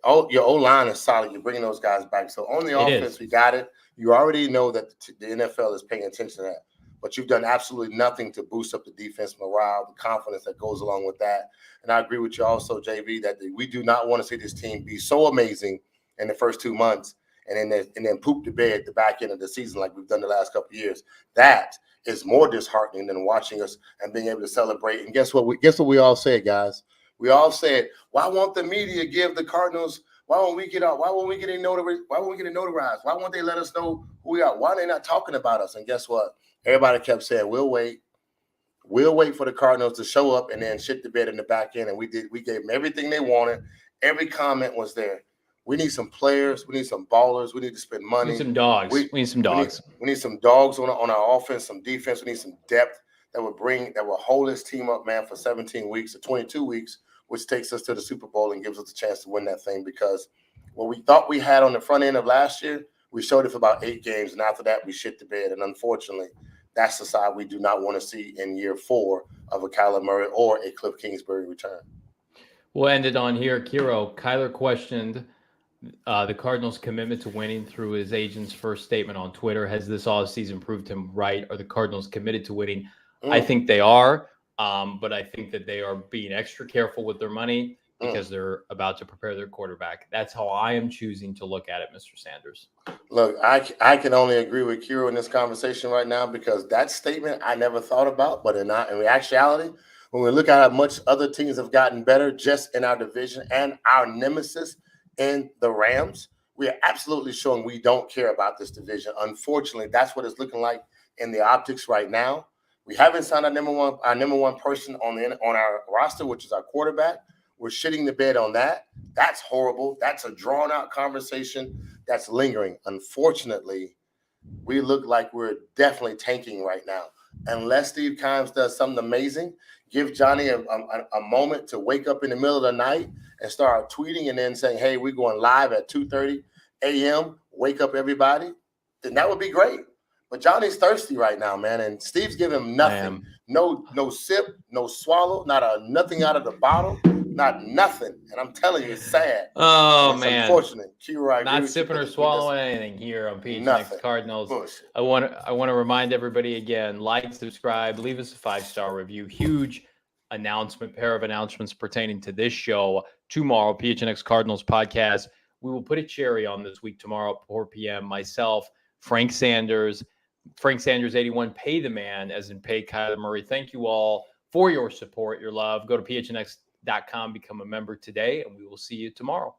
Your O-line is solid. You're bringing those guys back. So on the offense, we got it. You already know that the NFL is paying attention to that. But you've done absolutely nothing to boost up the defense morale, the confidence that goes along with that. And I agree with you also, JV, that we do not want to see this team be so amazing in the first 2 months and then poop the bed at the back end of the season like we've done the last couple of years. That is more disheartening than watching us and being able to celebrate. And guess what we all said, guys? We all said, why won't the media give the Cardinals? Why won't we get out? Why won't we get notarized? Why won't they let us know who we are? Why are they not talking about us? And guess what? Everybody kept saying, we'll wait. We'll wait for the Cardinals to show up and then shit the bed in the back end. And we gave them everything they wanted. Every comment was there. We need some players. We need some ballers. We need to spend money. We need some dogs. We need some dogs. We need some dogs on our offense, some defense. We need some depth that will hold this team up, man, for 17 weeks or 22 weeks, which takes us to the Super Bowl and gives us a chance to win that thing. Because what we thought we had on the front end of last year, we showed it for about 8 games. And after that, we shit the bed. And unfortunately, that's the side we do not want to see in year 4 of a Kyler Murray or a Cliff Kingsbury return. We'll end it on here. Kiro, Kyler questioned the Cardinals' commitment to winning through his agent's first statement on Twitter. Has this offseason proved him right? Are the Cardinals committed to winning? I think they are, but I think that they are being extra careful with their money because they're about to prepare their quarterback. That's how I am choosing to look at it, Mr. Sanders. Look, I can only agree with Kiro in this conversation right now because that statement I never thought about, but in actuality, when we look at how much other teams have gotten better just in our division and our nemesis in the Rams, we are absolutely showing we don't care about this division. Unfortunately, that's what it's looking like in the optics right now. We haven't signed our number one person on our roster, which is our quarterback. We're shitting the bed on that. That's horrible. That's a drawn out conversation that's lingering. Unfortunately, we look like we're definitely tanking right now. Unless Steve Kimes does something amazing, give Johnny a moment to wake up in the middle of the night and start tweeting and then saying, hey, we're going live at 2:30 a.m., wake up everybody, then that would be great. But Johnny's thirsty right now, man, and Steve's giving him nothing. No sip, no swallow, nothing out of the bottle, not nothing. And I'm telling you, it's sad. Oh, it's man. Unfortunate. Q, not sipping or swallowing anything here on PHNX Cardinals. Bullshit. I want to remind everybody again, like, subscribe, leave us a 5-star review. Huge pair of announcements pertaining to this show tomorrow, PHNX Cardinals podcast. We will put a cherry on this week tomorrow at 4 p.m. Myself, Frank Sanders 81, pay the man, as in pay Kyler Murray. Thank you all for your support, your love. Go to phnx.com, become a member today, and we will see you tomorrow.